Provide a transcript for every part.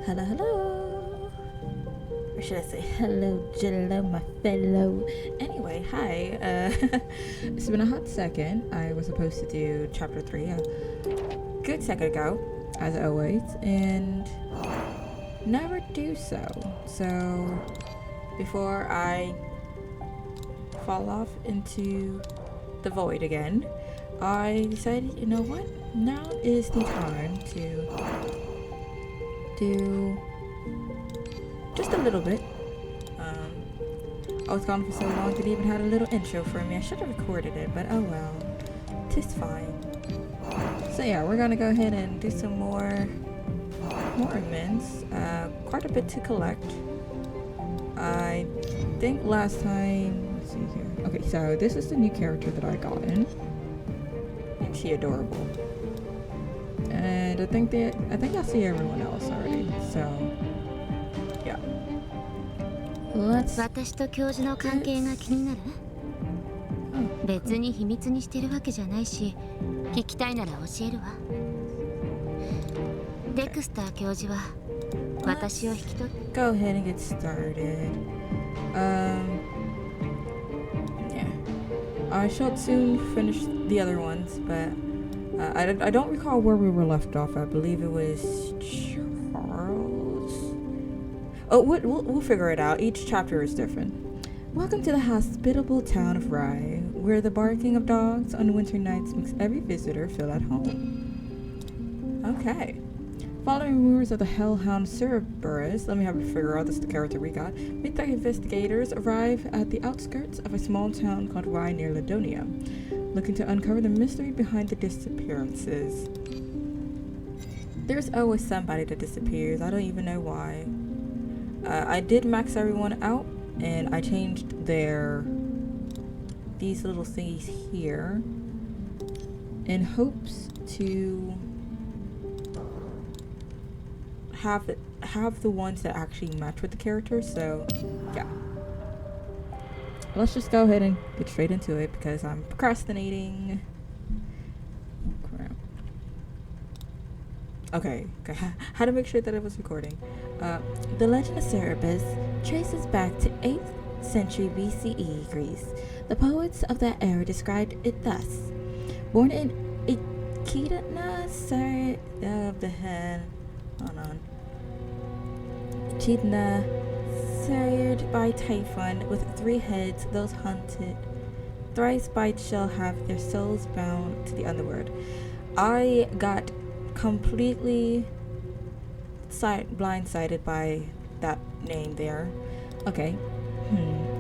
Hello, hello. Or should I say hello, Jello, my fellow. Anyway, hi. It's been a hot second. I was supposed to do chapter 3 a good second ago, as always, and never do so. So, before I fall off into the void again, I decided, you know what? Now is the time to do just a little bit. I was gone for so long, didn't even have a little intro for me. I should have recorded it, but oh well. 'Tis fine. So yeah, we're gonna go ahead and do some more Morimens. Quite a bit to collect. I think last time, let's see here. Okay, so this is the new character that I got in. Isn't she adorable? And I think I see everyone else already. So yeah. Let's 私と教授の関係が気になる？別に秘密にしてるわけじゃないし、聞きたいなら教えるわ。デクスター教授は私を引き取って。Go ahead and get started. Yeah. I shall soon finish the other ones, but I don't recall where we were left off. I believe it was Charles. Oh, we'll figure it out. Each chapter is different. Welcome to the hospitable town of Rye, where the barking of dogs on winter nights makes every visitor feel at home. Okay. Following rumors of the hellhound Cerberus, let me have a figure out. This is the character we got. Midnight investigators arrive at the outskirts of a small town called Rye near Ladonia, looking to uncover the mystery behind the disappearances. There's always somebody that disappears. I don't even know why. I did max everyone out, and I changed these little thingies here in hopes to have the ones that actually match with the character. So yeah, let's just go ahead and get straight into it because I'm procrastinating. Crap. Okay, how to make sure that it was recording. The legend of Cerberus traces back to 8th century BCE Greece. The poets of that era described it thus: born in Echidna, Echidna, sired by Typhon, with 3 heads, those hunted thrice by it shall have their souls bound to the underworld. I got completely blindsided by that name there. Okay.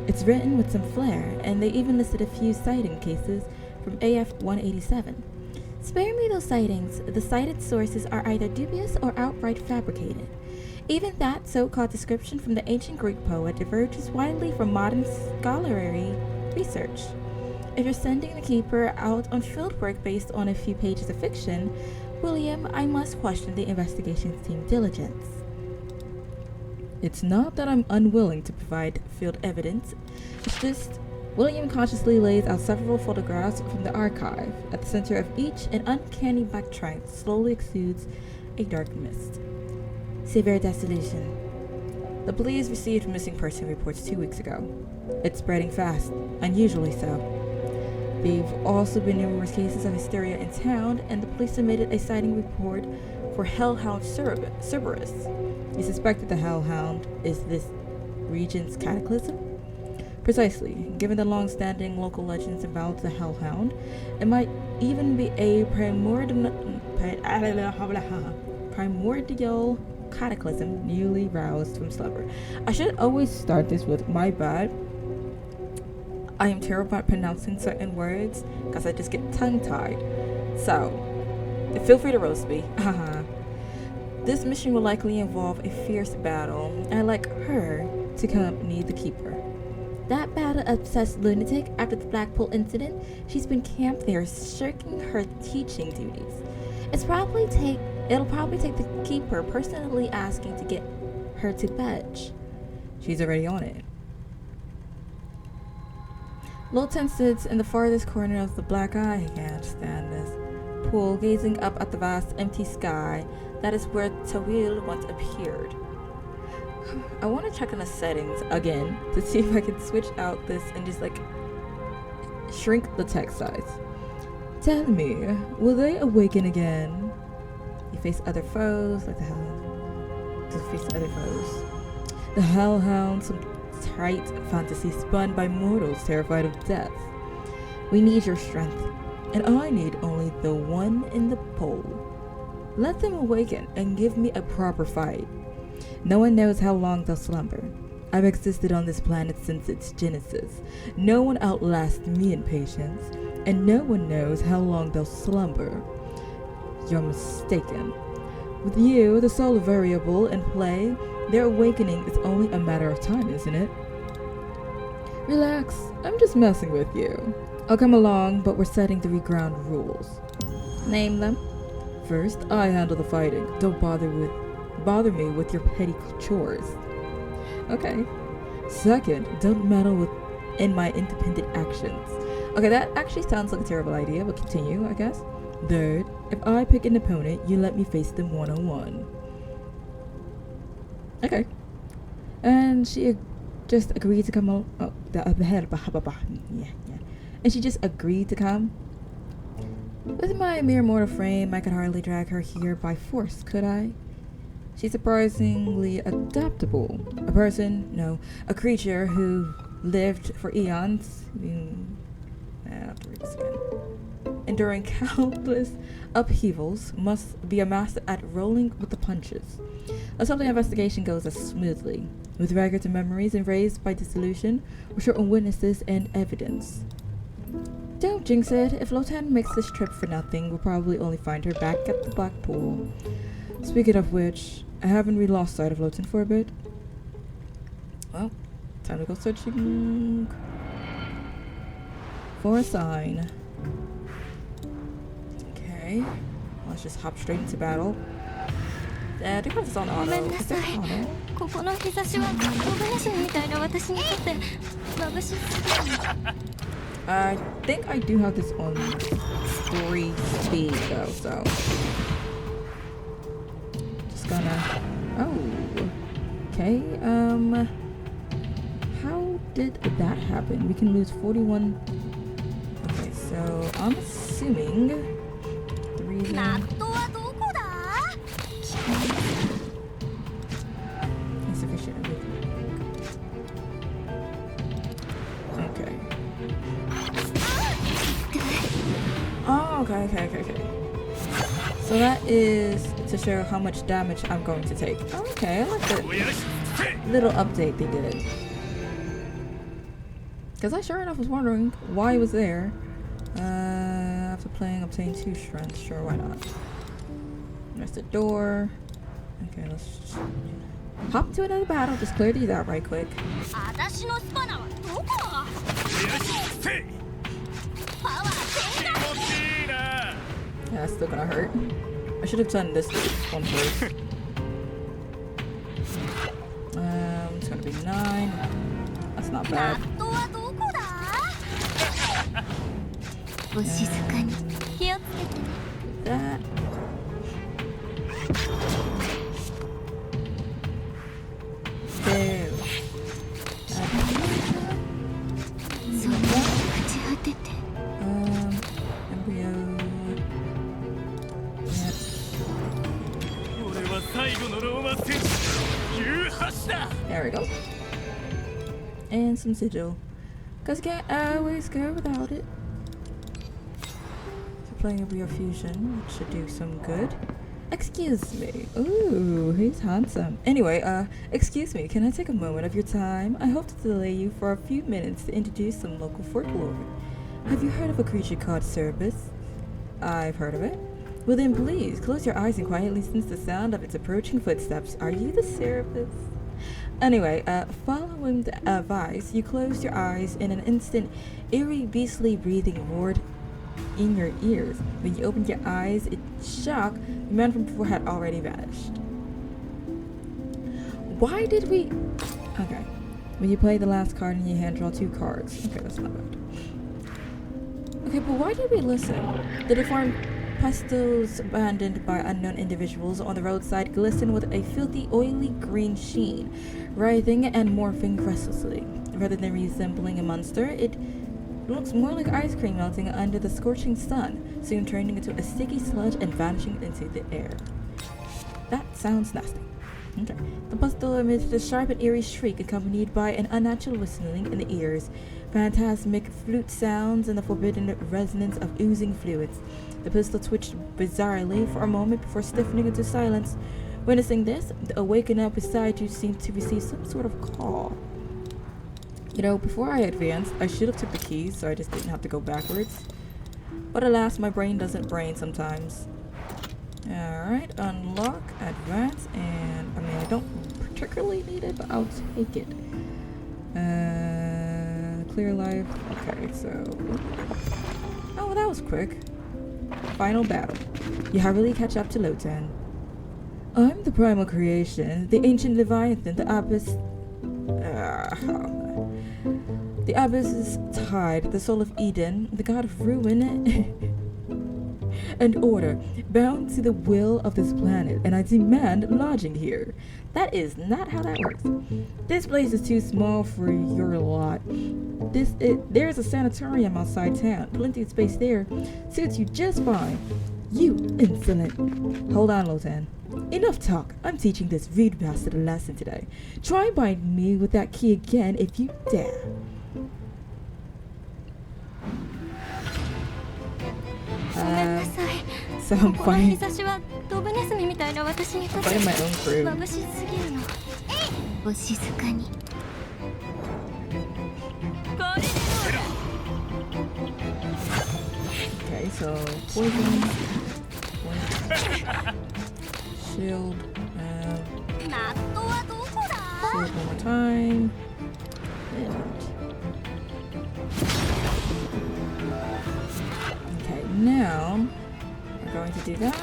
It's written with some flair, and they even listed a few sighting cases from AF 187. Spare me those sightings. The cited sources are either dubious or outright fabricated. Even that so-called description from the ancient Greek poet diverges widely from modern scholarly research. If you're sending the keeper out on fieldwork based on a few pages of fiction, William, I must question the investigation team's diligence. It's not that I'm unwilling to provide field evidence. It's just William consciously lays out several photographs from the archive. At the center of each, an uncanny black triangle slowly exudes a dark mist. Severe desolation. The police received missing person reports 2 weeks ago. It's spreading fast, unusually so. There have also been numerous cases of hysteria in town, and the police submitted a sighting report for Hellhound Cerberus. You suspect that the Hellhound is this region's cataclysm? Precisely. Given the long-standing local legends about the Hellhound, it might even be a primordial cataclysm newly roused from slumber. I should always start this with my bad. I am terrible at pronouncing certain words because I just get tongue-tied. So, feel free to roast me. This mission will likely involve a fierce battle. I'd like her to accompany the keeper. That battle-obsessed lunatic after the Blackpool incident, she's been camped there shirking her teaching duties. It'll probably take the keeper personally asking to get her to budge. She's already on it. Lilton sits in the farthest corner of the black eye. I can't stand this. pool, gazing up at the vast empty sky. That is where Tawil once appeared. I want to check on the settings again to see if I can switch out this and just like shrink the text size. Tell me, will they awaken again? You face other foes, like the hell. To face other foes. The Hellhound, some trite fantasy spun by mortals terrified of death. We need your strength, and I need only the one in the pole. Let them awaken and give me a proper fight. No one knows how long they'll slumber. I've existed on this planet since its genesis. No one outlasts me in patience, and no one knows how long they'll slumber. You're mistaken. With you, the sole variable in play, their awakening is only a matter of time, isn't it? Relax, I'm just messing with you. I'll come along, but we're setting 3 ground rules. Name them. First, I handle the fighting. Don't bother me with your petty chores. Okay. Second, don't meddle in my independent actions. Okay, that actually sounds like a terrible idea, but continue, I guess. Third, if I pick an opponent, you let me face them one-on-one. Okay. And she just agreed to come on. Oh, yeah. And she just agreed to come. With my mere mortal frame, I could hardly drag her here by force, could I? She's surprisingly adaptable. A creature who lived for eons. I have to read this again. Enduring countless upheavals, must be a master at rolling with the punches. Assembly investigation goes as smoothly, with records and memories erased by dissolution, or short on witnesses and evidence. Don't jinx it. If Lotan makes this trip for nothing, we'll probably only find her back at the Black Pool. Speaking of which, haven't we lost sight of Lotan for a bit? Well, time to go searching for a sign. Okay, let's just hop straight into battle. I think it's on auto. Is it auto? I think I do have this on 3 speed though, so just gonna. Oh, okay. How did that happen? We can lose 41. Okay, so I'm assuming the reason. Insufficient. Okay. Oh, okay. So that is to show how much damage I'm going to take. Okay, I like the little update they did. Because I sure enough was wondering why it was there. After playing, obtain 2 strength. Sure, why not? There's the door. Okay, let's just hop to another battle. Just clear these out right quick. Yeah, that's still gonna hurt. I should have done this one first. It's gonna be 9. That's not bad. That. There. Embryo. Yep. There we go. And some sigil. Cause you can't always go without it. So playing embryo fusion, which should do some good. Excuse me. Ooh, he's handsome. Anyway, excuse me, can I take a moment of your time? I hope to delay you for a few minutes to introduce some local folklore. Have you heard of a creature called Cerberus? I've heard of it. Well then please, close your eyes and quietly sense the sound of its approaching footsteps. Are you the Cerberus? Anyway, following the advice, you closed your eyes. In an instant, eerie, beastly breathing roared in your ears. When you opened your eyes, in shock, the man from before had already vanished. Why did we... Okay. When you play the last card in your hand, draw 2 cards. Okay, that's not bad. Okay, but why did we listen? Did it form pastels abandoned by unknown individuals on the roadside glisten with a filthy, oily green sheen, writhing and morphing restlessly. Rather than resembling a monster, it looks more like ice cream melting under the scorching sun, soon turning into a sticky sludge and vanishing into the air. That sounds nasty. Okay. The pastel emits a sharp and eerie shriek accompanied by an unnatural whistling in the ears, phantasmic flute sounds, and the forbidden resonance of oozing fluids. The pistol twitched bizarrely for a moment before stiffening into silence. Witnessing this, the awakener beside you seemed to receive some sort of call. You know, before I advanced, I should have took the keys so I just didn't have to go backwards. But alas, my brain doesn't brain sometimes. Alright, unlock, advance, and I mean, I don't particularly need it, but I'll take it. Clear life. Okay, so. Oh, that was quick. Final battle. You hurriedly catch up to Lotan. I'm the primal creation, the ancient Leviathan, the Abyss. The Abyss's tide, the soul of Eden, the god of ruin and order, bound to the will of this planet, and I demand lodging here. That is not how that works. This place is too small for your lot. There's a sanatorium outside town. Plenty of space there. Suits you just fine. You insolent. Hold on, Lotan. Enough talk. I'm teaching this rude bastard a lesson today. Try and bind me with that key again if you dare. So I'm fighting my own crew. Okay, so poison, shield, shield one more time, and okay, now we're going to do that.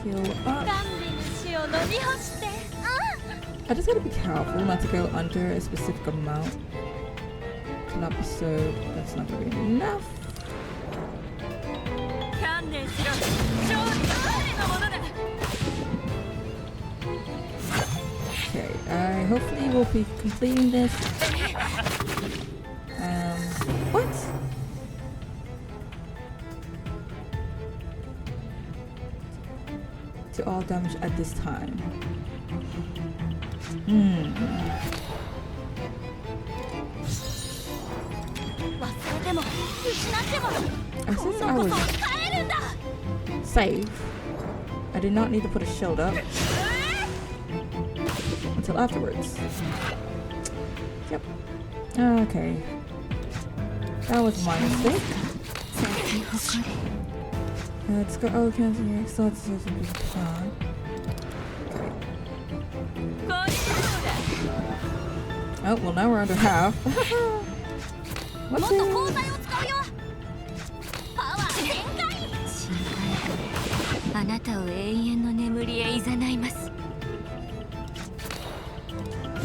Heal up. I just gotta be careful not to go under a specific amount. Cannot be sewed. That's not gonna be enough. Okay, I hopefully will be completing this. What? To all damage at this time. Since I was safe, I did not need to put a shield up until afterwards. Yep. Okay. That was my mistake. Let's go. Oh, cancel here. So it's just fine. Oh, well, now we're under half. What's it?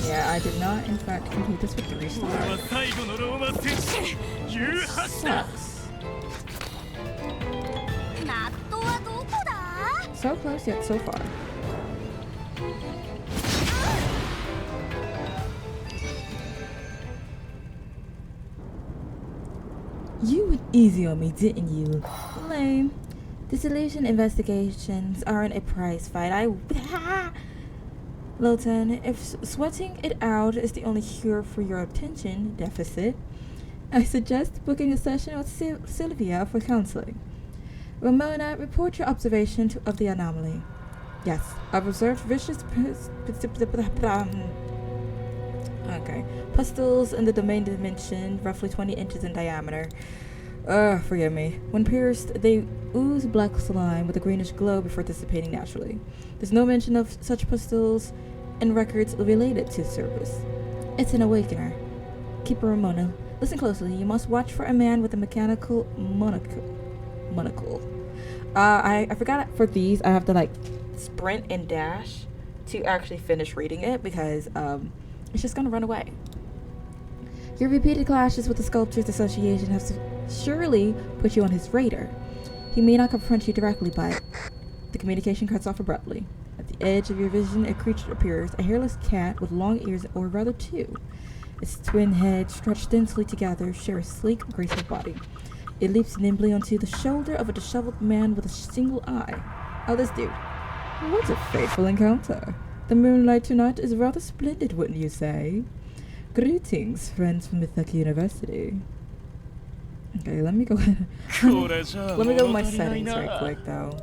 Yeah, I did not, in fact, complete this with 3 stars. Sucks. So close yet so far. You went easy on me, didn't you? Lame. Dissolution investigations aren't a prize fight. Lotan, if sweating it out is the only cure for your attention deficit, I suggest booking a session with Sylvia for counseling. Ramona, report your observation of the anomaly. Yes, I've observed vicious pustules in the domain dimension, roughly 20 inches in diameter. Forgive me. When pierced, they ooze black slime with a greenish glow before dissipating naturally. There's no mention of such pustules in records related to service. It's an awakener. Keeper Ramona, listen closely. You must watch for a man with a mechanical monocle. I forgot for these. I have to like sprint and dash to actually finish reading it because it's just gonna run away. Your repeated clashes with the Sculptors Association have surely put you on his radar. He may not confront you directly, but the communication cuts off abruptly. At the edge of your vision, a creature appears, a hairless cat with long ears, or rather two. Its twin heads, stretched densely together, share a sleek, graceful body. It leaps nimbly onto the shoulder of a disheveled man with a single eye. Oh, this dude. What a fateful encounter. The moonlight tonight is rather splendid, wouldn't you say? Greetings, friends from Mythic University. Okay, let me go let me go with my settings right quick, though.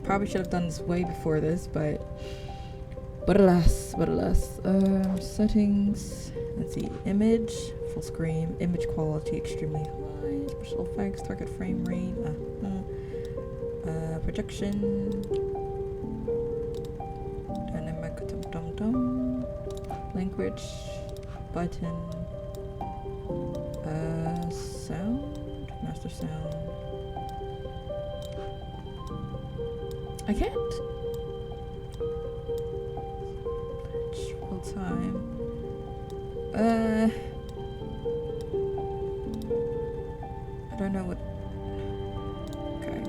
Probably should have done this way before this, but alas. Settings. Let's see. Image, full screen, image quality extremely high, special effects, target frame rate, projection, dynamic, language, button, sound, master sound. I can't. Full time. I don't know what. Okay.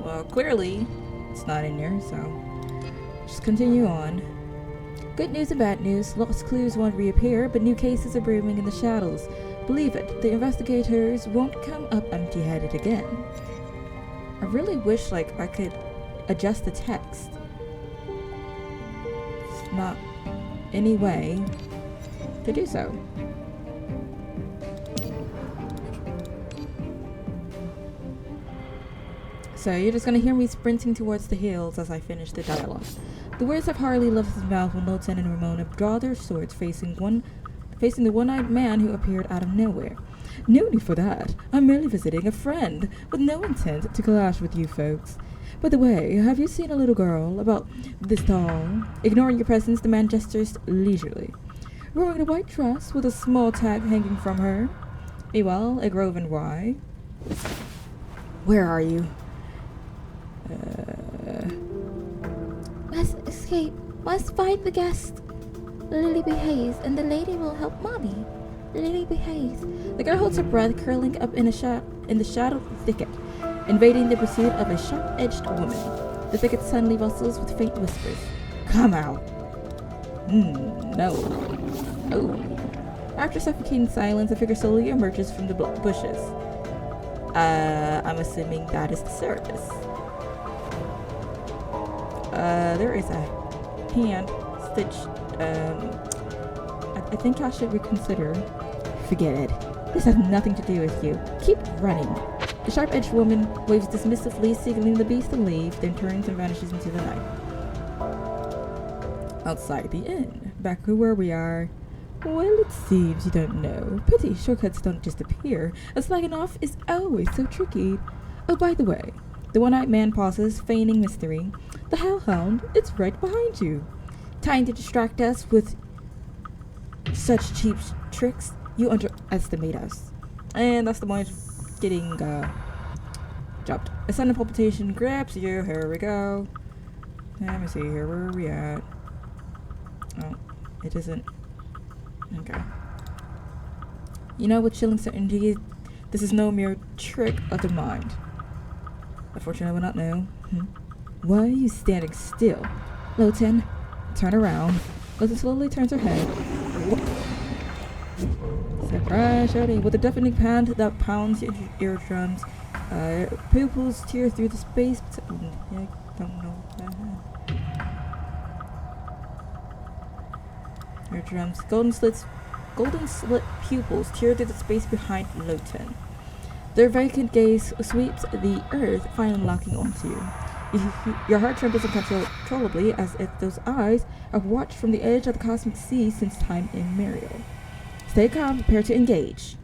Well, clearly it's not in there, so just continue on. Good news and bad news. Lost clues won't reappear, but new cases are brewing in the shadows. Believe it, the investigators won't come up empty-headed again. I really wish, I could adjust the text. It's not any way to do so. So you're just gonna hear me sprinting towards the hills as I finish the dialogue. The words have hardly left his mouth when Loten and Ramona draw their swords facing the one-eyed man who appeared out of nowhere. No need for that. I'm merely visiting a friend, with no intent to clash with you folks. By the way, have you seen a little girl about this tall? Ignoring your presence, the man gestures leisurely. Wearing a white dress with a small tag hanging from her. Meanwhile, a grove and rye. Where are you? Must escape. Must find the guest. Lily behaves, and the lady will help mommy. Lily behaves. The girl holds her breath, curling up in the shadowed thicket, invading the pursuit of a sharp-edged woman. The thicket suddenly rustles with faint whispers. Come out. No. Oh. After suffocating silence, a figure slowly emerges from the bushes. I'm assuming that is the circus. There is a hand stitched. I think I should reconsider. Forget it. This has nothing to do with you. Keep running. The sharp-edged woman waves dismissively, signaling the beast to leave, then turns and vanishes into the night. Outside the inn, back where we are. Well, it seems you don't know. Pity shortcuts don't just appear. A slagging off is always so tricky. Oh, by the way, the one-eyed man pauses, feigning mystery. The hellhound, it's right behind you. Trying to distract us with such cheap tricks, you underestimate us. And that's the one getting dropped. A sudden palpitation grabs you. Here we go. Let me see here. Where are we at? Oh, it isn't. Okay. You know, with chilling certainty, this is no mere trick of the mind. Unfortunately, I will not know. Why are you standing still? Loten, turn around. Loten slowly turns her head. Surprise shouting with a deafening pound that pounds your eardrums. Pupils tear through the space. I don't know that. Eardrums. Golden slit pupils tear through the space behind Loten. Their vacant gaze sweeps the earth, finally locking onto you. Your heart trembles uncontrollably as if those eyes have watched from the edge of the cosmic sea since time immemorial. Stay calm, prepare to engage.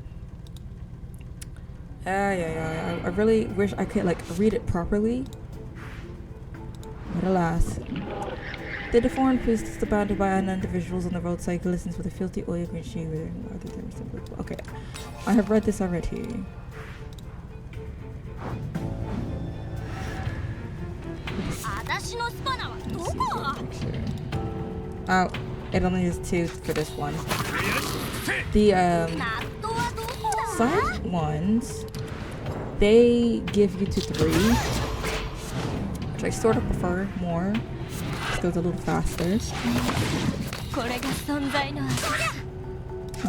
I really wish I could read it properly. But alas. The deformed priest is surrounded by unknown individuals on the roadside who listens with a filthy oil green shoe. Okay. I have read this already. Oh, It only has 2 for this one. The side ones, they give you to 3, which I sort of prefer more. This goes a little faster. Oh,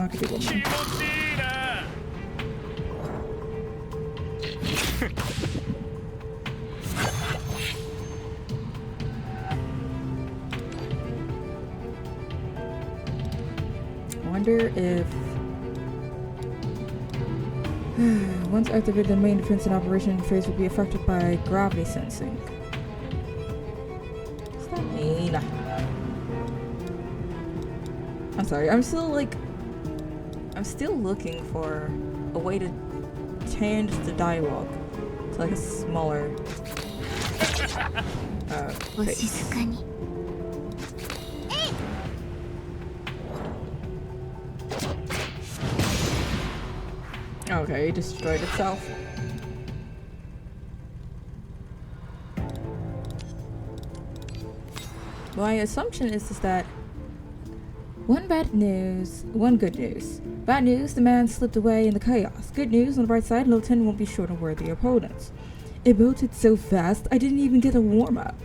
I could do one more. I wonder if once activated, the main defense and operation phase will be affected by gravity sensing. What's that mean? I'm sorry, I'm still looking for a way to change the dialogue to like a smaller face. Okay, it destroyed itself. My assumption is that one good news. Bad news, the man slipped away in the chaos. Good news, on the bright side, Lieutenant won't be short of worthy opponents. It bolted so fast, I didn't even get a warm-up.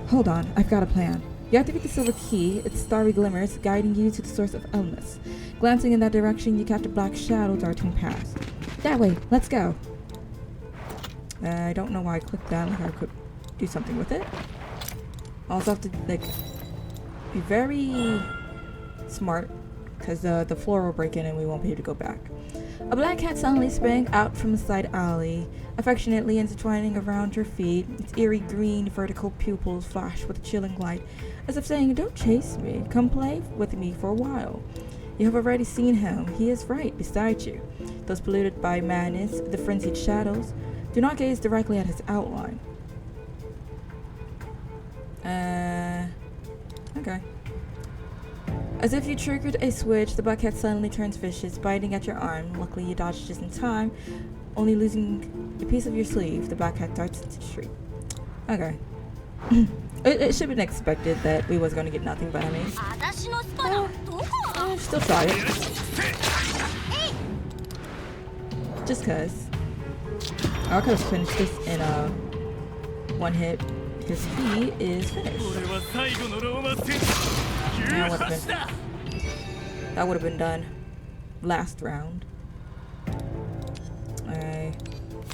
Hold on, I've got a plan. You activate the silver key, its starry glimmers, guiding you to the source of illness. Glancing in that direction, you catch a black shadow darting past. That way, let's go. I don't know why I clicked that, like I could do something with it. I also have to, like, be very smart, because the floor will break in and we won't be able to go back. A black cat suddenly sprang out from the side alley, affectionately intertwining around your feet. Its eerie green vertical pupils flashed with a chilling light, as if saying, "Don't chase me, come play with me for a while." You have already seen him. He is right beside you. Those polluted by madness, the frenzied shadows, do not gaze directly at his outline. Okay. As if you triggered a switch, the black cat suddenly turns vicious, biting at your arm. Luckily, you dodged just in time, only losing a piece of your sleeve. The black cat darts into the street. Okay. It should have been expected that we was going to get nothing, but I mean, I'll still try it. Just cause. I could have finished this in one hit, because he is finished. That would have been done last round. I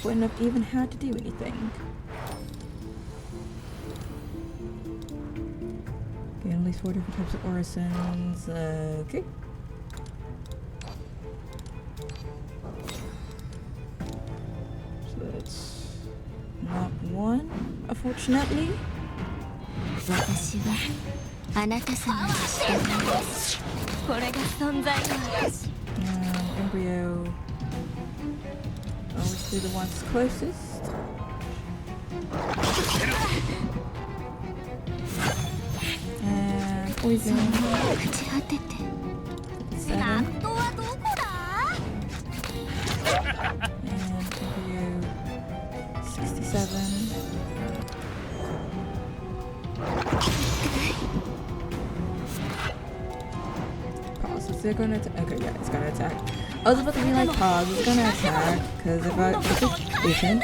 wouldn't have even had to do anything. Okay, at least 4 different types of orisons. Okay. So that's not one, unfortunately. Embryo. Always do the ones closest. And poison. 7. And embryo 67. Pause. Is it gonna attack? Okay, yeah, it's gonna attack. I was about to be like, pause, it's gonna attack, because if it isn't,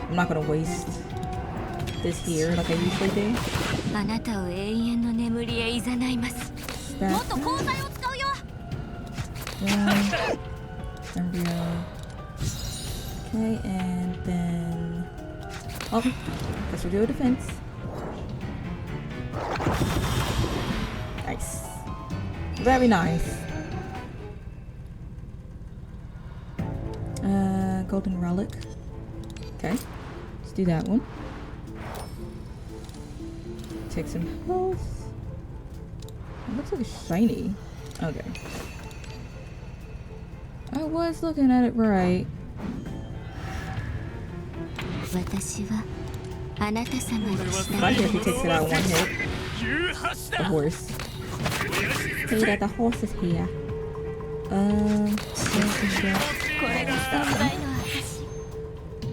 I'm not gonna waste this here like I usually do. Embryo. Okay, and then... Oh, guess we'll do a defense. Nice. Very nice. Golden relic. Okay, let's do that one. Take some health. It looks like it's shiny. Okay. I was looking at it right. I like if he takes it out one hit. The horse. Hey, that the horse is here.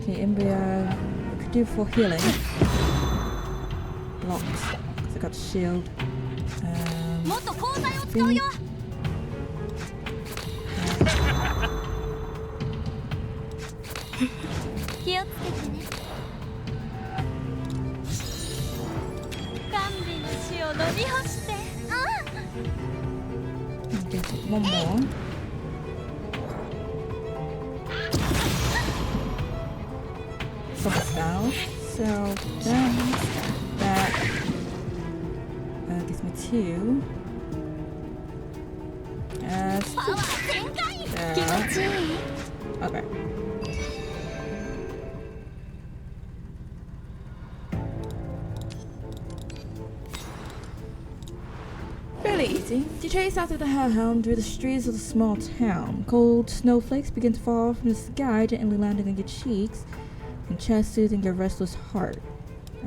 Okay, embryo. Could do for healing. Blocked. Because I got shield. 気をつけてね。甘美の死を飲み干して。Just one more. Focus down. So then that gives me 2. Okay. Fairly easy. You chase after the hellhound through the streets of the small town. Cold snowflakes begin to fall from the sky, gently landing on your cheeks and chest, soothing your restless heart.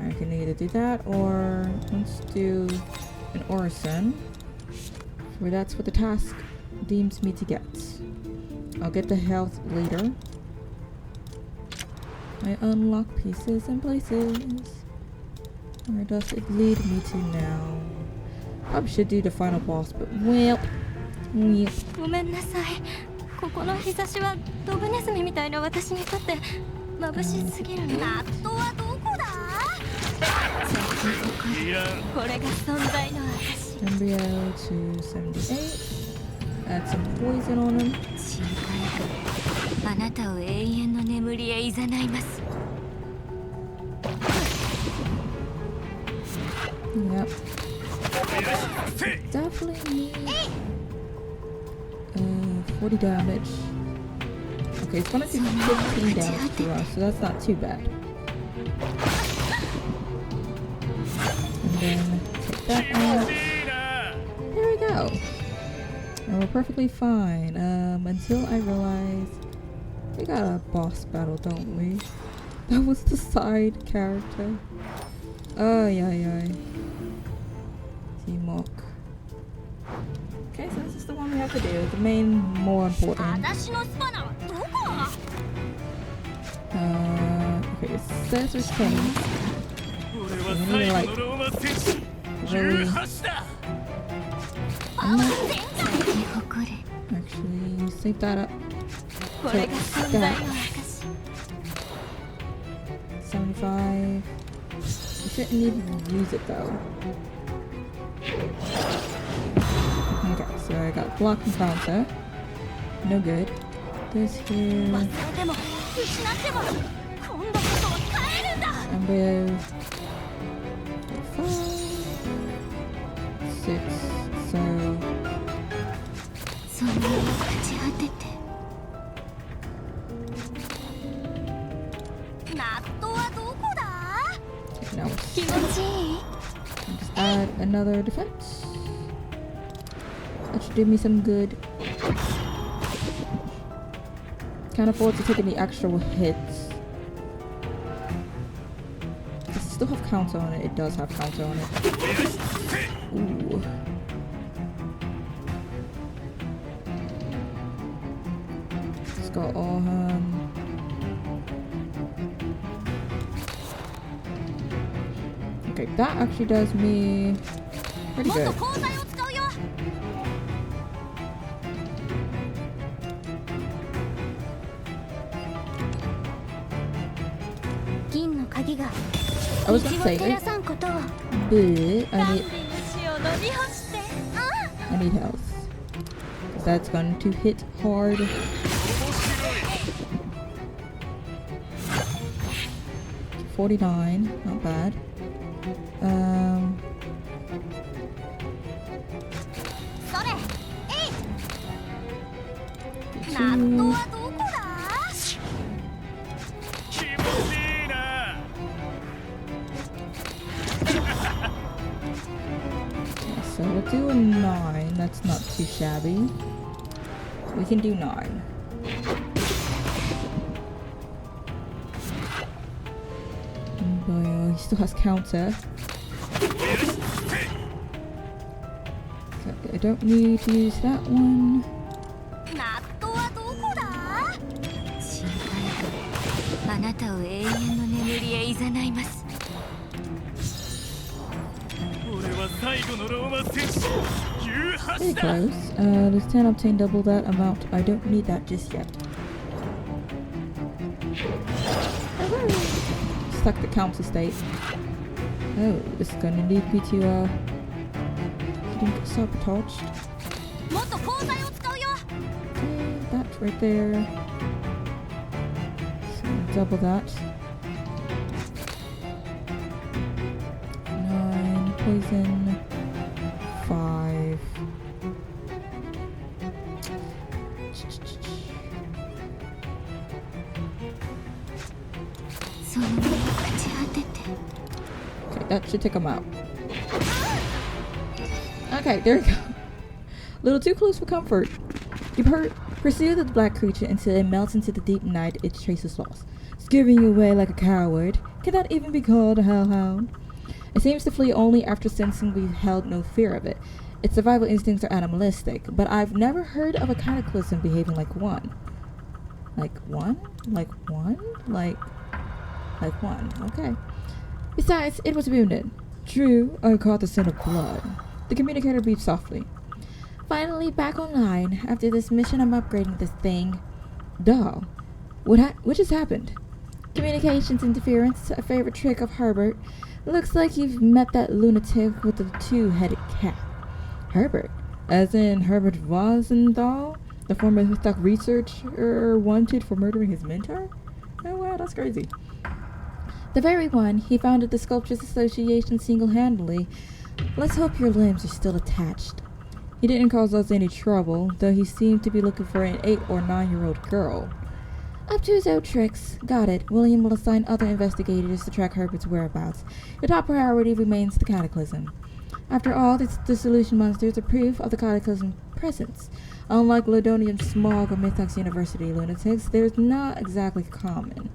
I can either do that or let's do an orison, for that's what the task deems me to get. I'll get the health later. I unlock pieces and places. Where does it lead me to now? Probably should do the final boss, but well. ごめんなさい。ここの日差しはドブネズミみたいな私にとって眩しすぎるの。ナットはどこだ？これが存在の証。Embryo to 78. Add some poison on him. 深海があなたを永遠の眠りへ誘います。Yep. Definitely need 40 damage. Okay, it's gonna do 15 damage to us, so that's not too bad. And then take that out. There we go. And we're perfectly fine. Until I realize we got a boss battle, don't we? That was the side character. Oh yeah. T-Mock. Okay, so this is the one we have to do. The main, more important. Okay, it says there's 20. So we need to like really. Actually, save that up. Take that. 75. You shouldn't need to use it though. Okay, so I got block and counter. No good. This here. Embryo. 5, 6. So. Now just add another defense. That should do me some good. Can't afford to take any actual hits. Does it still have counter on it? It does have counter on it. Ooh. It's got all Okay, that actually does me pretty good. I was gonna say it, but I need health. That's going to hit hard. $49, not bad. So we'll do a 9. That's not too shabby. We can do 9. He still has counter. Okay, I don't need to use that one. Very close. Does 10 obtain double that amount? I don't need that just yet. Stuck the council state. Oh, this is gonna need me to getting sabotaged. Okay, that right there. So double that. 9 poison. 5. Okay, that should take him out. Okay, there we go. A little too close for comfort. You pursue the black creature until it melts into the deep night its traces lost, skipping away like a coward. Can that even be called a hellhound? It seems to flee only after sensing we've held no fear of it. Its survival instincts are animalistic, but I've never heard of a cataclysm behaving like one. Like one? Like one? Like one. Okay. Besides, it was wounded. True, I caught the scent of blood. The communicator beeped softly. Finally back online. After this mission, I'm upgrading this thing. Doll. What just happened? Communications interference, a favorite trick of Herbert. Looks like you've met that lunatic with the two-headed cat. Herbert? As in Herbert Rosendahl? The former stock researcher wanted for murdering his mentor? Oh wow, that's crazy. The very one. He founded the Sculptors Association single-handedly. Let's hope your limbs are still attached. He didn't cause us any trouble, though he seemed to be looking for an 8 or 9-year-old girl. Up to his old tricks. Got it. William will assign other investigators to track Herbert's whereabouts. Your top priority remains the Cataclysm. After all, the dissolution monsters are proof of the Cataclysm's presence. Unlike Lodonium Smog or Mythox University lunatics, they're not exactly common.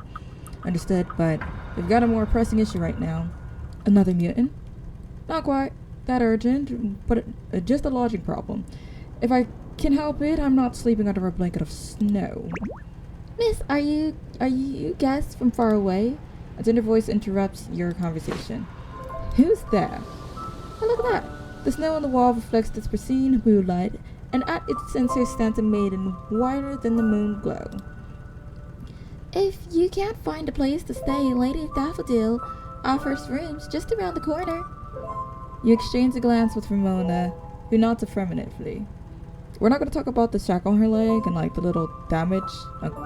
Understood, but we've got a more pressing issue right now. Another mutant? Not quite that urgent, but just a lodging problem. If I can help it, I'm not sleeping under a blanket of snow. Miss, are you guests from far away? A tender voice interrupts your conversation. Who's there? Oh, look at that. The snow on the wall reflects this pristine moonlight, and at its center stands a maiden whiter than the moon glow. If you can't find a place to stay, Lady Daffodil offers rooms just around the corner. You exchange a glance with Ramona, who nods affirmatively. We're not going to talk about the shack on her leg and like the little damage.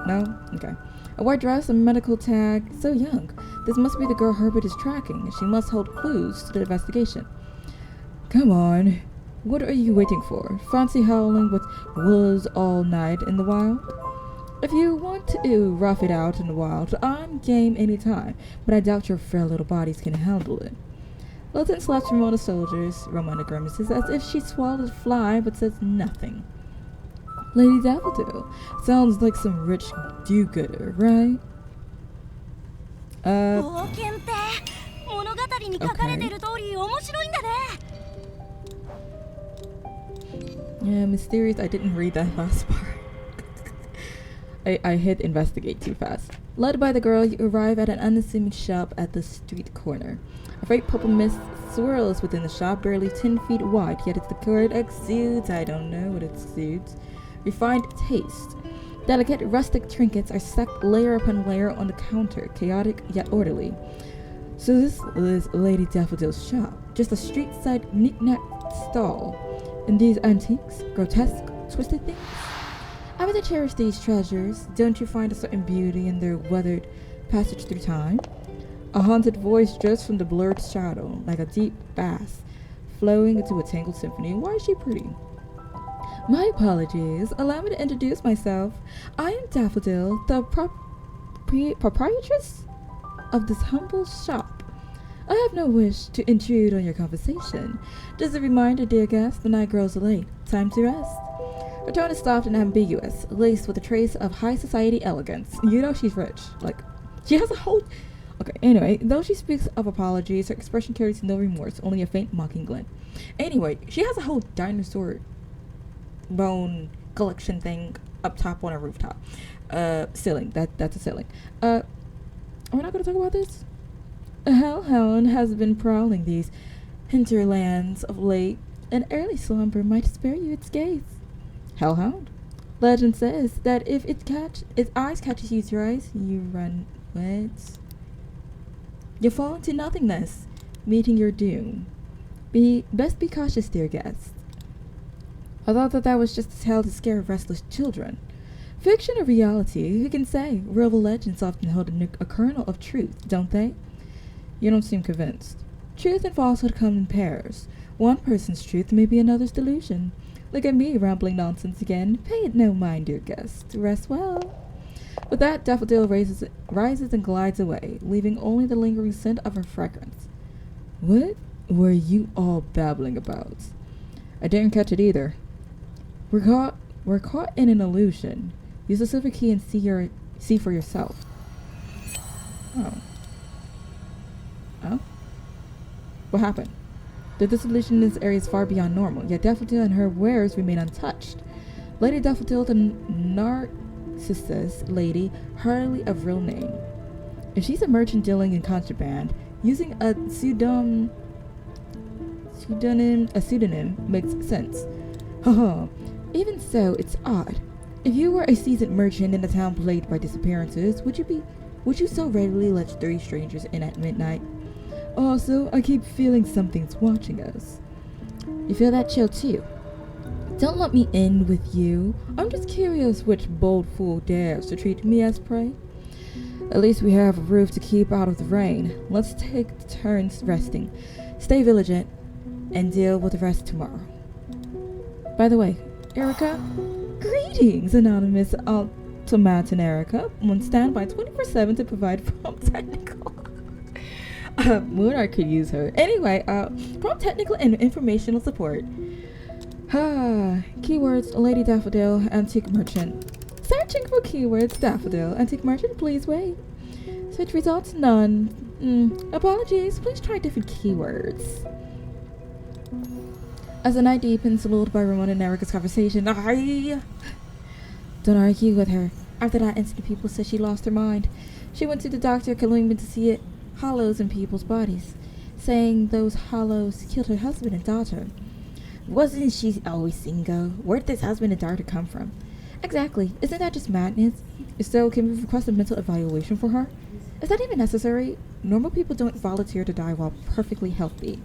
No? Okay. A white dress, a medical tag. So young. This must be the girl Herbert is tracking. She must hold clues to the investigation. Come on. What are you waiting for? Fancy howling with wolves all night in the wild? If you want to rough it out in the wild, I'm game anytime, but I doubt your frail little bodies can handle it. Lieutenant slaps Ramona's soldiers. Ramona grimaces as if she swallowed a fly, but says nothing. Lady Daffodil. Sounds like some rich do-gooder, right? Okay. Yeah, mysterious. I didn't read that last part. I hit investigate too fast. Led by the girl, you arrive at an unassuming shop at the street corner. A faint purple mist swirls within the shop, barely 10 feet wide, yet its decor exudes, I don't know what it exudes, refined taste. Delicate rustic trinkets are stacked layer upon layer on the counter, chaotic yet orderly. So this is Lady Daffodil's shop, just a street-side knick-knack stall. And these antiques, grotesque, twisted things? I would cherish these treasures. Don't you find a certain beauty in their weathered passage through time? A haunted voice drifts from the blurred shadow, like a deep bass, flowing into a tangled symphony. Why is she pretty? My apologies. Allow me to introduce myself. I am Daffodil, the proprietress of this humble shop. I have no wish to intrude on your conversation. Just a reminder, dear guest, the night grows late. Time to rest. Her tone is soft and ambiguous, laced with a trace of high society elegance. You know she's rich. Like, she has a whole... Okay, anyway, though she speaks of apologies, her expression carries no remorse, only a faint mocking glint. Anyway, she has a whole dinosaur bone collection thing up top on a rooftop. Ceiling. That's a ceiling. We're not gonna talk about this? A hellhound has been prowling these hinterlands of late. An early slumber might spare you its gaze. Hellhound. Legend says that if its eyes catches you thrice, you run what? You fall into nothingness, meeting your doom. Best be cautious, dear guest. I thought that was just a tale to scare restless children. Fiction or reality, who can say? Rural legends often hold a kernel of truth, don't they? You don't seem convinced. Truth and falsehood come in pairs. One person's truth may be another's delusion. Look at me, rambling nonsense again. Pay it no mind, dear guest. Rest well. With that, Daffodil rises and glides away, leaving only the lingering scent of her fragrance. What were you all babbling about? I didn't catch it either. We're caught in an illusion. Use the silver key and see for yourself. Oh. Oh? What happened? The dissolution in this area is far beyond normal, yet Daffodil and her wares remain untouched. Lady Daffodil, the Narcissus lady, hardly a real name. If she's a merchant dealing in contraband, using a pseudonym makes sense. Haha. Even so, it's odd. If you were a seasoned merchant in a town plagued by disappearances, would you so readily let 3 strangers in at midnight? Also, I keep feeling something's watching us. You feel that chill too? Don't let me in with you. I'm just curious which bold fool dares to treat me as prey. At least we have a roof to keep out of the rain. Let's take turns resting. Stay vigilant and deal with the rest tomorrow. By the way, Erica? Greetings, Anonymous Automaton Erica. On standby 24/7 to provide prompt technical. Moonarch could use her. Anyway, prompt technical and informational support. Keywords, Lady Daffodil, Antique Merchant. Searching for keywords, Daffodil, Antique Merchant, please wait. Search results, none. Apologies, please try different keywords. As the night deepens, lulled by Ramona and Erica's conversation, don't argue with her. After that incident, people said she lost her mind. She went to the doctor, claiming to see hollows in people's bodies, saying those hollows killed her husband and daughter. Wasn't she always single? Where did this husband and daughter come from? Exactly. Isn't that just madness? If so, can we request a mental evaluation for her? Is that even necessary? Normal people don't volunteer to die while perfectly healthy.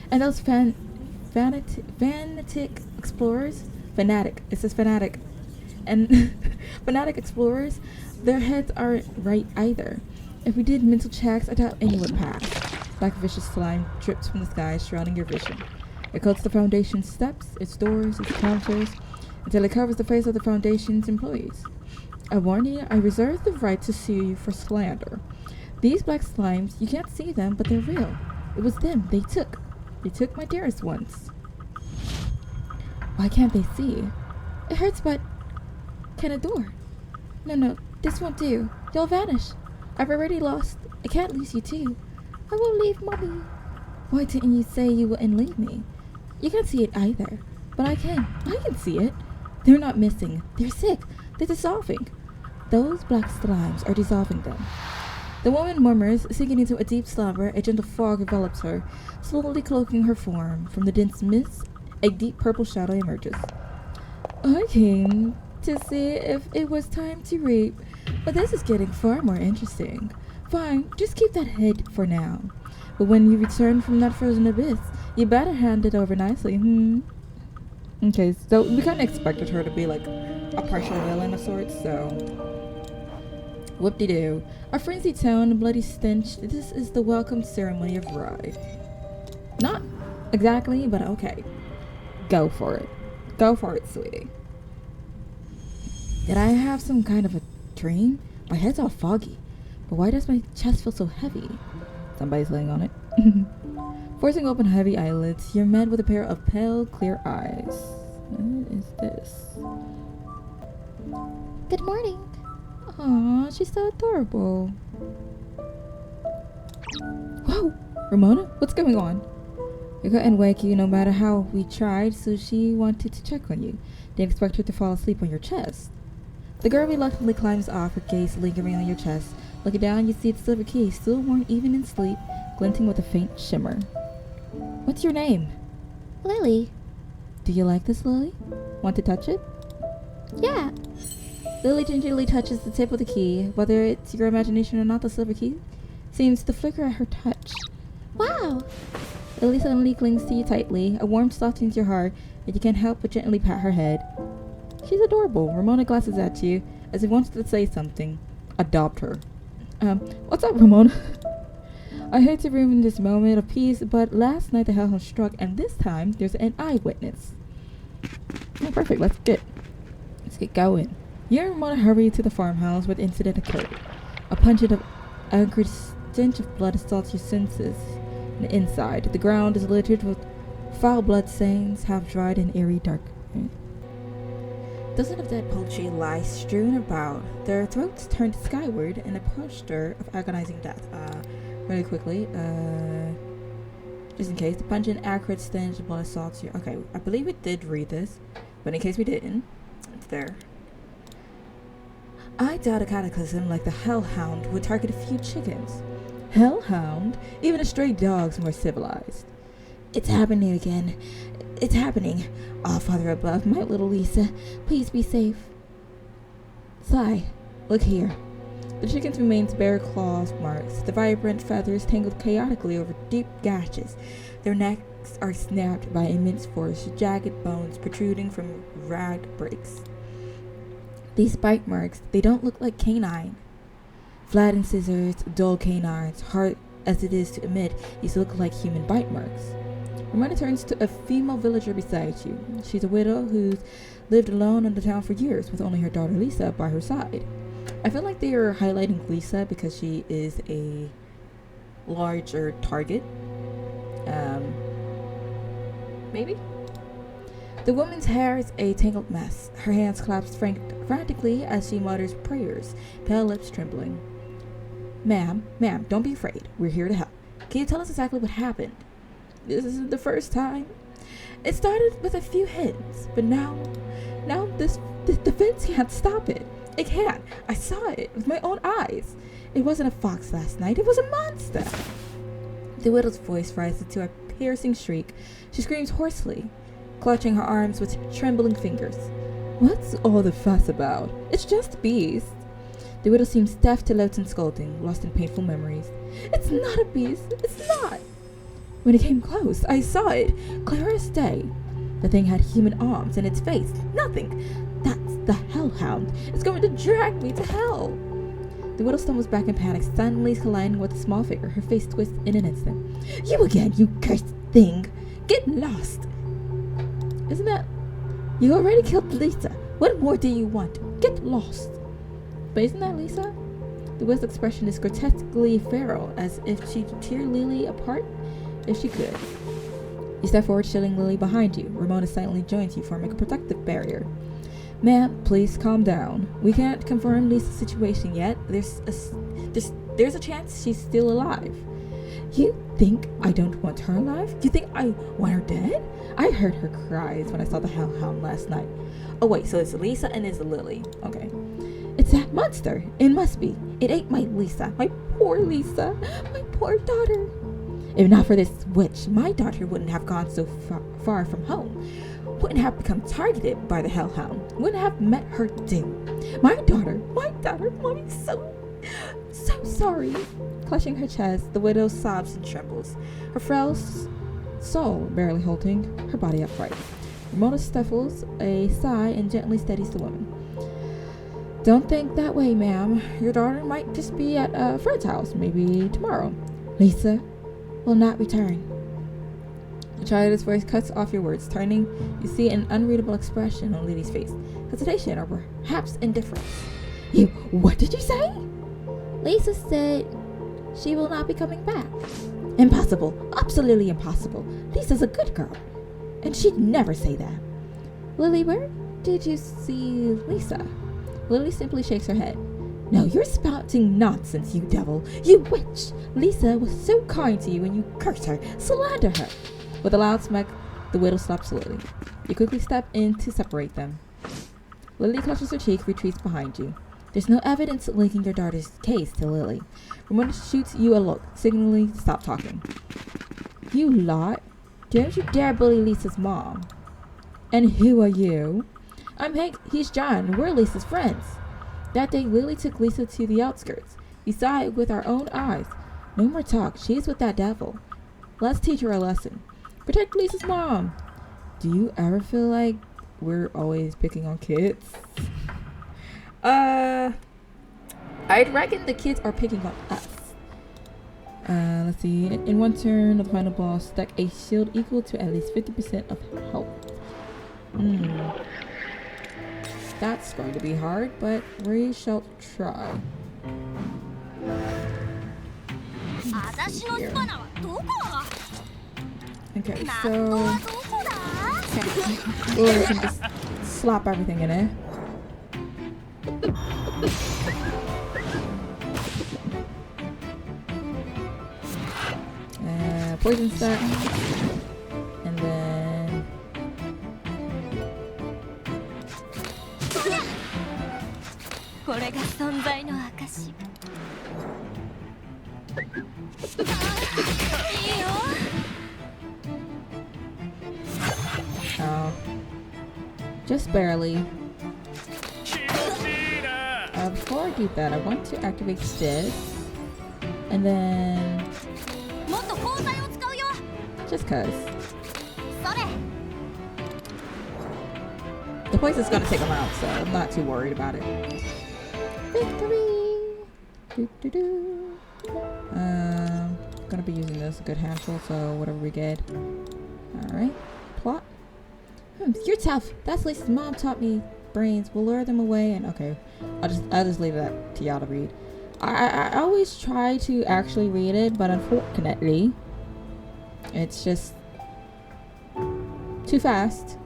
And those fanatic explorers, it says fanatic, and fanatic explorers, their heads aren't right either. If we did mental checks, I doubt any would pass. Black vicious slime drips from the sky, shrouding your vision. It coats the Foundation's steps, its doors, its counters, until it covers the face of the Foundation's employees. I warn you, I reserve the right to sue you for slander. These black slimes, you can't see them, but they're real. It was them they took. They took my dearest ones. Why can't they see? It hurts, but... Can a door? No, this won't do. You'll vanish. I've already lost. I can't lose you too. I won't leave Mommy. Why didn't you say you wouldn't leave me? You can't see it either. But I can. I can see it. They're not missing. They're sick. They're dissolving. Those black slimes are dissolving them. The woman murmurs, sinking into a deep slumber. A gentle fog envelops her, slowly cloaking her form. From the dense mist, a deep purple shadow emerges. I came to see if it was time to reap, but this is getting far more interesting. Fine, just keep that head for now. But when you return from that frozen abyss, you better hand it over nicely, Okay, so we kind of expected her to be like a partial villain of sorts, so... Whoop-de-doo. A frenzied tone, a bloody stench. This is the welcome ceremony of rye. Not exactly, but okay. Go for it. Go for it, sweetie. Did I have some kind of a dream? My head's all foggy. But why does my chest feel so heavy? Somebody's laying on it. Forcing open heavy eyelids, you're met with a pair of pale, clear eyes. What is this? Good morning. Aw, she's so adorable. Whoa! Ramona, what's going on? We couldn't wake you no matter how we tried, so she wanted to check on you. Didn't expect her to fall asleep on your chest. The girl reluctantly climbs off, her gaze lingering on your chest. Looking down, you see the silver key, still worn even in sleep, glinting with a faint shimmer. What's your name? Lily. Do you like this, Lily? Want to touch it? Yeah. Lily gingerly touches the tip of the key. Whether it's your imagination or not, the silver key seems to flicker at her touch. Wow. Lily suddenly clings to you tightly. A warmth softens your heart, and you can't help but gently pat her head. She's adorable. Ramona glances at you as if wants to say something. Adopt her. What's up, Ramona? I hate to ruin this moment of peace, but last night the hellhound struck, and this time there's an eyewitness. Oh, perfect. Let's get going. You and Ramona hurry to the farmhouse where the incident occurred. A pungent acrid stench of blood assaults your senses. And inside, the ground is littered with foul blood stains, half dried and eerie dark. Dozens of dead poultry lie strewn about, their throats turned skyward in a posture of agonizing death. Really quickly, just in case, the pungent, acrid stench of blood assaults you. Okay, I believe we did read this, but in case we didn't, it's there. I doubt a cataclysm like the hellhound would target a few chickens. Hellhound? Even a stray dog's more civilized. It's happening again. It's happening. Oh, Father above, my little Lisa, please be safe. Sigh, look here. The chicken's remains bear claw marks, the vibrant feathers tangled chaotically over deep gashes. Their necks are snapped by immense force, jagged bones protruding from ragged breaks. These bite marks, they don't look like canine. Flattened scissors, dull canines, hard as it is to admit, these look like human bite marks. Ramona turns to a female villager beside you. She's a widow who's lived alone in the town for years with only her daughter Lisa by her side. I feel like they are highlighting Lisa because she is a larger target. Maybe? The woman's hair is a tangled mess. Her hands clasped frantically as she mutters prayers, pale lips trembling. Ma'am, don't be afraid. We're here to help. Can you tell us exactly what happened? This isn't the first time. It started with a few hits, but now the fence can't stop it. It can't. I saw it with my own eyes. It wasn't a fox last night. It was a monster. The widow's voice rises to a piercing shriek. She screams hoarsely, clutching her arms with trembling fingers. What's all the fuss about? It's just a beast. The widow seems deaf to Loudon's scolding, lost in painful memories. It's not a beast. It's not. When it came close, I saw it, clear as day. The thing had human arms in its face. Nothing. That's the hellhound. It's going to drag me to hell. The widow stumbles back in panic, suddenly colliding with a small figure. Her face twists in an instant. You again, you cursed thing. Get lost. Isn't that... You already killed Lisa. What more do you want? Get lost. But isn't that Lisa? The widow's expression is grotesquely feral, as if she'd tear Lily apart if she could. You step forward, shilling Lily behind you. Ramona silently joins you, forming a protective barrier. Ma'am, please calm down. We can't confirm Lisa's situation yet. There's a chance she's still alive. You think I don't want her alive? You think I want her dead? I heard her cries when I saw the hellhound last night. Oh wait, so it's Lisa and it's Lily. Okay. It's that monster. It must be. It ate my Lisa. My poor Lisa. My poor daughter. If not for this witch, my daughter wouldn't have gone so far from home. Wouldn't have become targeted by the hellhound. Wouldn't have met her doom. My daughter, mommy's so sorry. Clutching her chest, the widow sobs and trembles, her frail soul barely holding her body upright. Ramona stifles a sigh and gently steadies the woman. Don't think that way, ma'am. Your daughter might just be at a friend's house, maybe tomorrow. Lisa will not return. The child's voice cuts off your words. Turning, you see an unreadable expression on Lily's face. Hesitation or perhaps indifference. What did you say? Lisa said she will not be coming back. Impossible. Absolutely impossible. Lisa's a good girl. And she'd never say that. Lily, where did you see Lisa? Lily simply shakes her head. No, you're spouting nonsense, you devil. You witch. Lisa was so kind to you and you curse her, slander her. With a loud smack, the widow stops Lily. You quickly step in to separate them. Lily clutches her cheek, retreats behind you. There's no evidence linking your daughter's case to Lily. Ramona shoots you a look, signaling to stop talking. You lot. Don't you dare bully Lisa's mom. And who are you? I'm Hank. He's John. We're Lisa's friends. That day, Lily took Lisa to the outskirts. We saw it with our own eyes. No more talk. She's with that devil. Let's teach her a lesson. Protect Lisa's mom. Do you ever feel like we're always picking on kids? I'd reckon the kids are picking on us. Let's see. In one turn of the final boss, stack a shield equal to at least 50% of health. That's going to be hard, but we shall try. Okay, so we can just slap everything in it. Poison stack, and then oh, just barely. Before I do that, I want to activate this, and then just cause the place is gonna take them out, so I'm not too worried about it. Victory! Gonna be using this, a good handful, so whatever we get. Alright, plot. You're tough. That's Lisa's mom taught me. Brains. We'll lure them away, and okay, I'll just leave that to y'all to read. I always try to actually read it, but unfortunately, it's just too fast.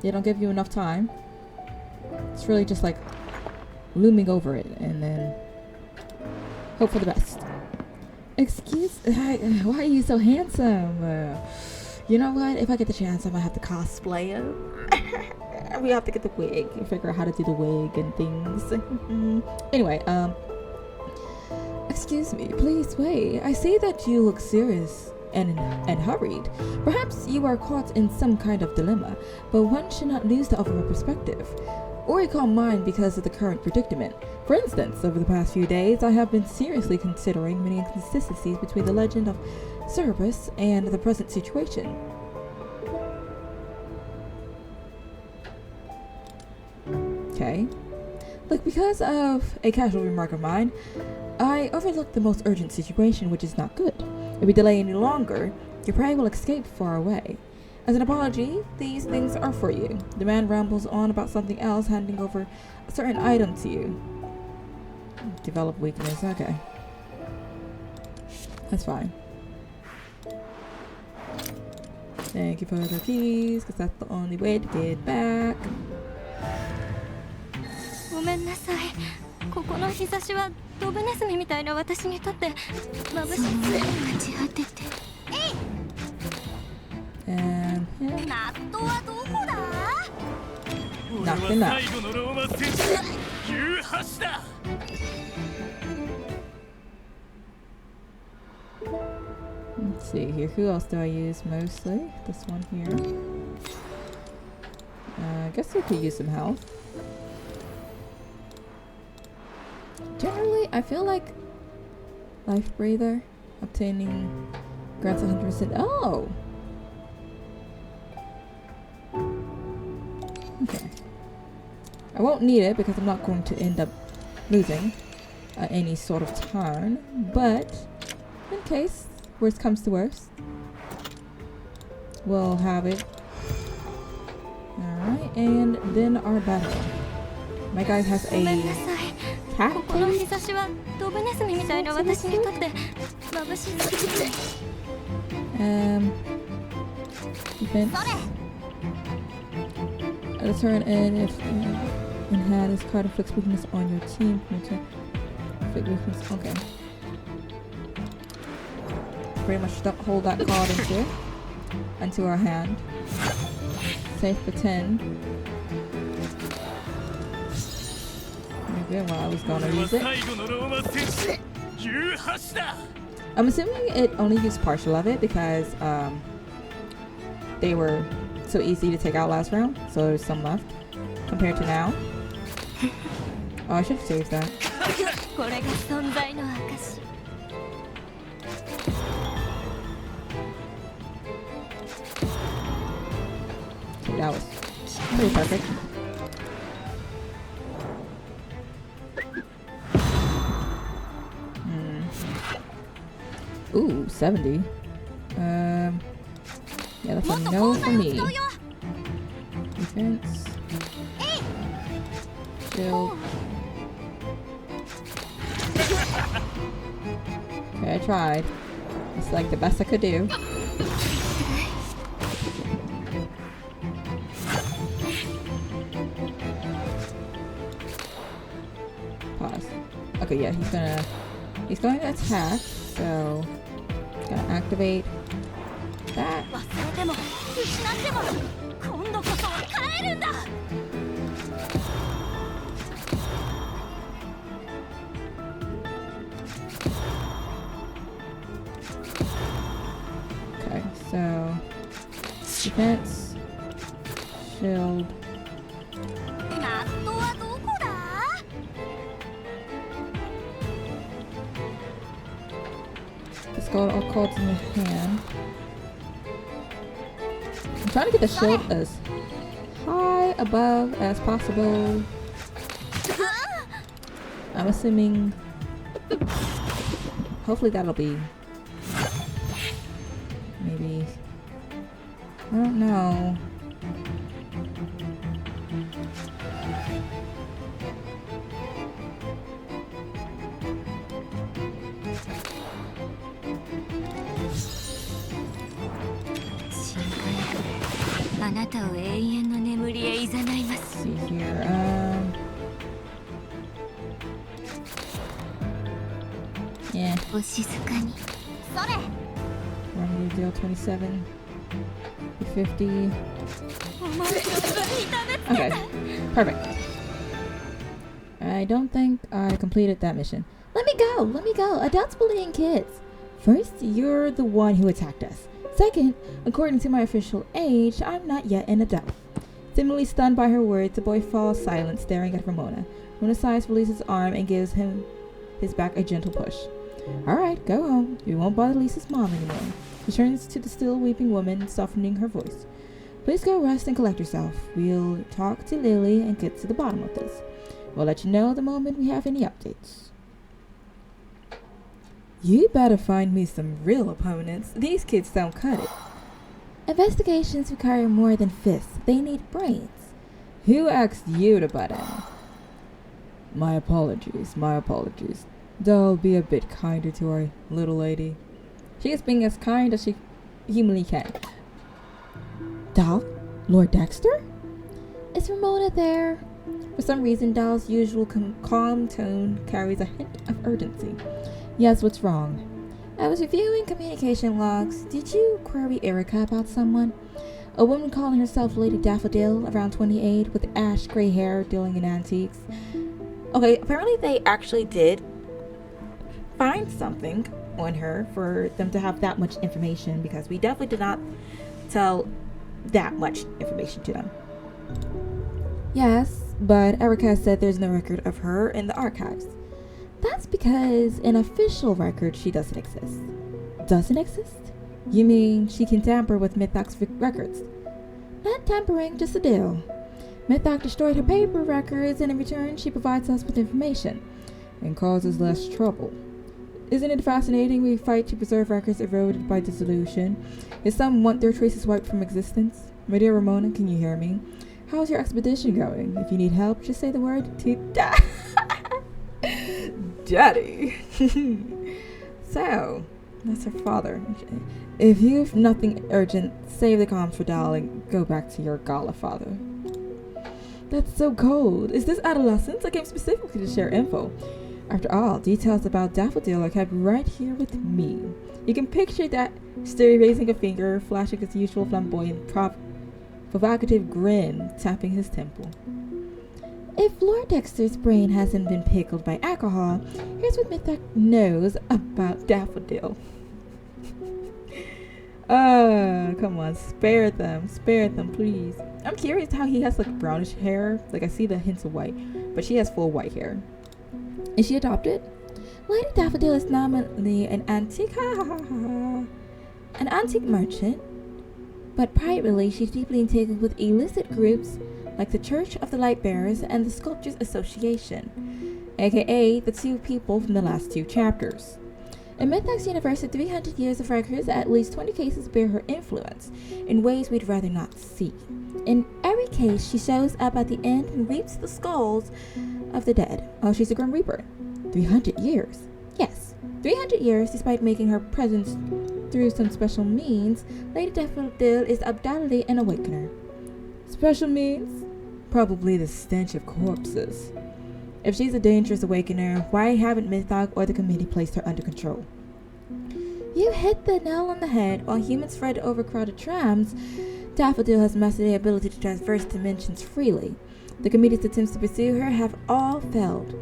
They don't give you enough time. It's really just like looming over it, and then hope for the best. Excuse, why are you so handsome? You know what? If I get the chance, I might have to cosplay him. We have to get the wig and figure out how to do the wig and things. Anyway, excuse me, please wait. I see that you look serious and hurried. Perhaps you are caught in some kind of dilemma, but one should not lose the overall perspective, or recall mind because of the current predicament. For instance, over the past few days, I have been seriously considering many inconsistencies between the legend of Cerberus and the present situation. Okay. Look, because of a casual remark of mine, I overlooked the most urgent situation, which is not good. If we delay any longer, your prey will escape far away. As an apology, these things are for you. The man rambles on about something else, handing over a certain item to you. Develop weakness, okay. That's fine. Thank you for the keys, because that's the only way to get back. ごめんなさい。ここの日差しはドブネズミみたいな私にとって眩しすぎる。朽ち果てて。ナットはどこだ？ Nothing up. Let's see here. Who else do I use mostly? This one here. I guess we could use some health. Generally, I feel like Life Breather obtaining grants 100%. Oh! Okay. I won't need it because I'm not going to end up losing any sort of turn, but in case worst comes to worst, we'll have it. Alright, and then our battle. My guy has a cat cage. Defense. At a turn, and if and had this card inflicts weakness on your team, inflict weakness. Okay. Pretty much don't hold that card into our hand. Safe for 10. Good, well, I was gonna use it. I'm assuming it only used partial of it because they were so easy to take out last round, so there's some left compared to now. Oh, I should have saved that. これが存在の証。 Okay, that was pretty perfect. Ooh, 70. Yeah, that's a no for me. Defense. Shield. Okay, I tried. It's like the best I could do. Pause. Okay, yeah, he's going to attack, so gonna activate that. 忘れても失っても今度こそは帰るんだ。 Okay, so defense, shield. ナットはどこだ？ Let's go all cards in the hand. I'm trying to get the shield as high above as possible. I'm assuming. Hopefully that'll be. Maybe. I don't know. Let's see here. Yeah. お静かに。それ。 Remedy deal 27. 50. Okay. Perfect. I don't think I completed that mission. Let me go! Let me go! Adults bullying kids! First, you're the one who attacked us. Second, according to my official age, I'm not yet an adult. Similarly stunned by her words, the boy falls silent, staring at Ramona. Ramona sighs, releases his arm, and gives him his back a gentle push. Alright, go home. You won't bother Lisa's mom anymore. She turns to the still weeping woman, softening her voice. Please go rest and collect yourself. We'll talk to Lily and get to the bottom of this. We'll let you know the moment we have any updates. You better find me some real opponents. These kids don't cut it. Investigations require more than fists. They need brains. Who asked you to butt in? My apologies, my apologies. Doll, be a bit kinder to our little lady. She is being as kind as she humanly can. Doll? Lord Dexter? Is Ramona there? For some reason, Doll's usual calm tone carries a hint of urgency. Yes, what's wrong? I was reviewing communication logs. Did you query Erica about someone? A woman calling herself Lady Daffodil, around 28, with ash gray hair, dealing in antiques. Okay, apparently they actually did find something on her for them to have that much information, because we definitely did not tell that much information to them. Yes, But Erica said there's no record of her in the archives. that's because an official record she doesn't exist. Doesn't exist? You mean she can tamper with Mythoc's records? Not tampering, just a deal. Mythoc destroyed her paper records, and in return she provides us with information and causes less trouble. Isn't it fascinating we fight to preserve records eroded by dissolution, yet some want their traces wiped from existence? My dear Ramona, can you hear me? How's your expedition going? If you need help, just say the word to Daddy. So, that's her father. If you have nothing urgent, save the comms for Dal and go back to your Gala father. That's so cold. Is this adolescence? I came specifically to share info. After all, details about Daffodil are kept right here with me. You can picture that Sterry raising a finger, flashing his usual flamboyant, provocative grin, tapping his temple. If Lord Dexter's brain hasn't been pickled by alcohol, here's what Mythoc knows about Daffodil. Come on, spare them, please. I'm curious how he has like brownish hair. Like I see the hints of white, but she has full white hair. Is she adopted? Lady Daffodil is nominally an antique merchant, but privately she's deeply entangled with illicit groups like the Church of the Light Bearers and the Sculptors Association, aka the two people from the last two chapters. In Mythox Universe's 300 years of records, at least 20 cases bear her influence in ways we'd rather not see. In every case, she shows up at the end and reaps the skulls of the dead. Oh, she's a Grim Reaper. 300 years. Yes, 300 years, despite making her presence through some special means, Lady Daffodil is undoubtedly an awakener. Special means? Probably the stench of corpses. If she's a dangerous awakener, why haven't Mythog or the committee placed her under control? You hit the nail on the head. While humans fret overcrowded trams, Daffodil has mastered the ability to traverse dimensions freely. The committee's attempts to pursue her have all failed.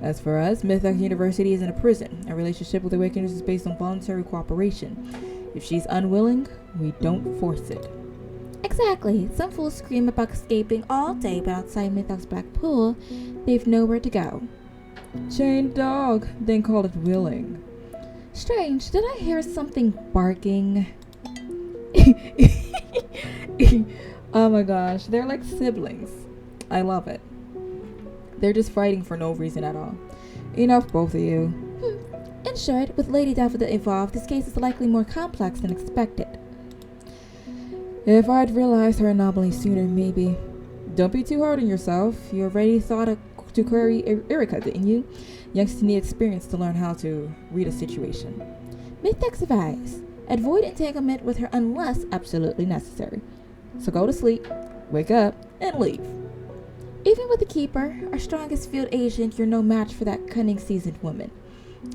As for us, Mythog University isn't a prison. Our relationship with awakeners is based on voluntary cooperation. If she's unwilling, we don't force it. Exactly. Some fools scream about escaping all day, but outside Mythog's black pool, they've nowhere to go. Chained dog, then call it willing. Strange, did I hear something barking? Oh my gosh, they're like siblings. I love it. They're just fighting for no reason at all. Enough, both of you. In short, with Lady Daffodil involved, this case is likely more complex than expected. If I'd realized her anomaly sooner, maybe. Don't be too hard on yourself. You already thought to query Erica, didn't you? Youngsters need experience to learn how to read a situation. Mythox advise. Avoid entanglement with her unless absolutely necessary. So go to sleep, wake up, and leave. Even with the Keeper, our strongest field agent, you're no match for that cunning, seasoned woman.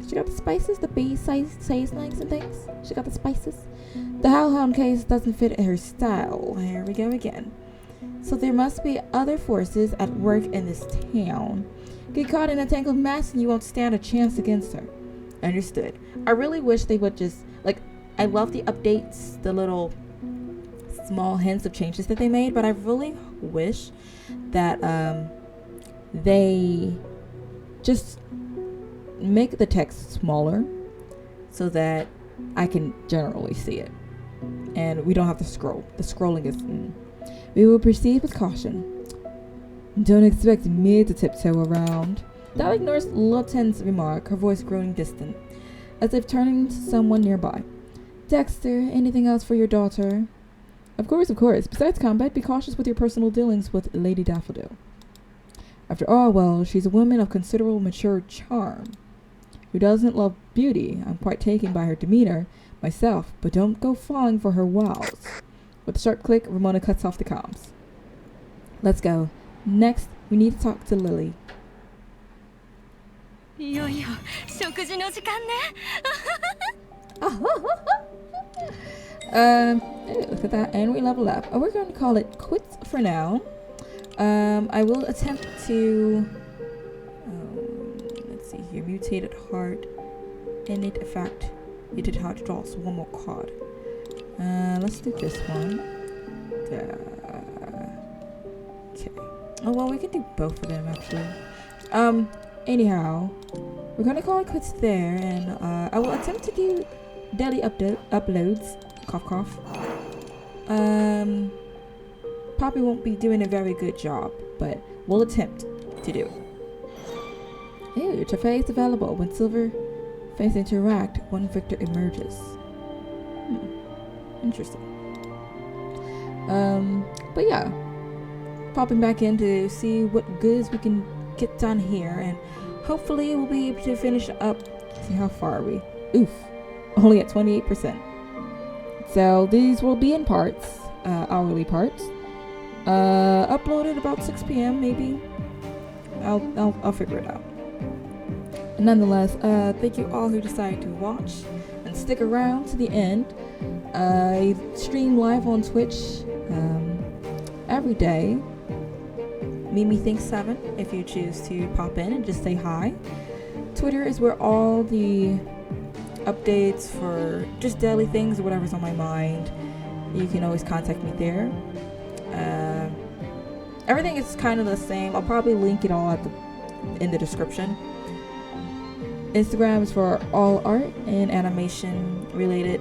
She got the spices, the bee seasonings and things. She got the spices. The Hellhound case doesn't fit her style. Here we go again. So there must be other forces at work in this town. Get caught in a tangled mess and you won't stand a chance against her. Understood. I really wish they would just, I love the updates, the little small hints of changes that they made, but I really wish that they just make the text smaller so that I can generally see it and we don't have to scroll. The scrolling is We will proceed with caution. Don't expect me to tiptoe around. That ignores Lieutenant's remark, her voice growing distant, as if turning to someone nearby. Dexter, anything else for your daughter? Of course. Besides combat, be cautious with your personal dealings with Lady Daffodil. After all, well, she's a woman of considerable mature charm. Who doesn't love beauty? I'm quite taken by her demeanor myself, but don't go falling for her wiles. With a sharp click, Ramona cuts off the comms. Let's go. Next, we need to talk to Lily. いよいよ食事の時間ね Look at that, and we level up. We're going to call it quits for now. I will attempt to let's see here, mutated heart, innate effect, muted heart draws one more card. Let's do this one. Okay. Oh well, we can do both of them actually. Anyhow, we're gonna call it quits there, and I will attempt to do daily uploads. Cough cough. Poppy won't be doing a very good job, but we'll attempt to do it. Ew, trofeo is available. When silver face interact, one victor emerges. Interesting. But yeah, popping back in to see what goods we can get done here, and hopefully we'll be able to finish up. See how far are we? Oof, only at 28%. So these will be in parts, hourly parts. Uploaded about 6 p.m. maybe. I'll figure it out. Nonetheless, thank you all who decided to watch and stick around to the end. I stream live on Twitch every day. MimiThinks7 if you choose to pop in and just say hi. Twitter is where all the updates, for just daily things or whatever's on my mind, you can always contact me there. Everything is kind of the same. I'll probably link it all in the description. Instagram is for all art and animation related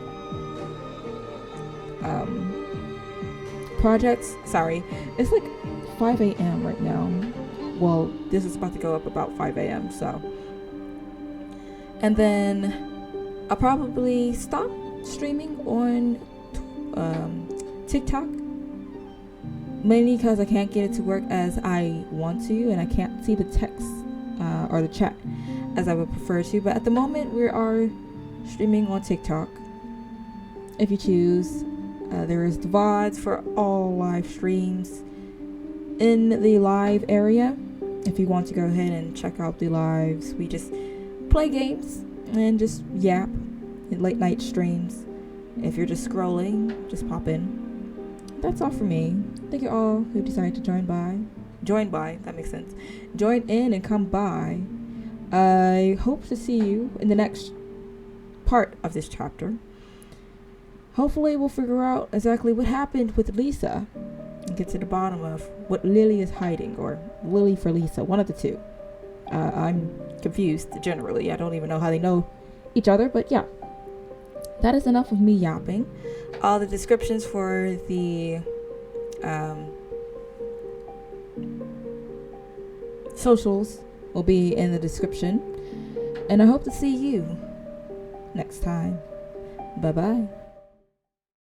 projects. Sorry, it's like 5 a.m. right now. Well, this is about to go up about 5 a.m. So, and then I'll probably stop streaming on TikTok, mainly because I can't get it to work as I want to, and I can't see the text or the chat as I would prefer to. But at the moment, we are streaming on TikTok. If you choose, there is the VODs for all live streams in the live area. If you want to go ahead and check out the lives, we just play games and just yap in late night streams. If you're just scrolling, just pop in. That's all for me. Thank you all who decided to join by, that makes sense. Join in and come by. I hope to see you in the next part of this chapter. Hopefully we'll figure out exactly what happened with Lisa and get to the bottom of what Lily is hiding, or Lily for Lisa, one of the two. I'm confused generally. I don't even know how they know each other, but yeah. That is enough of me yapping. All the descriptions for the socials will be in the description. And I hope to see you next time. Bye-bye.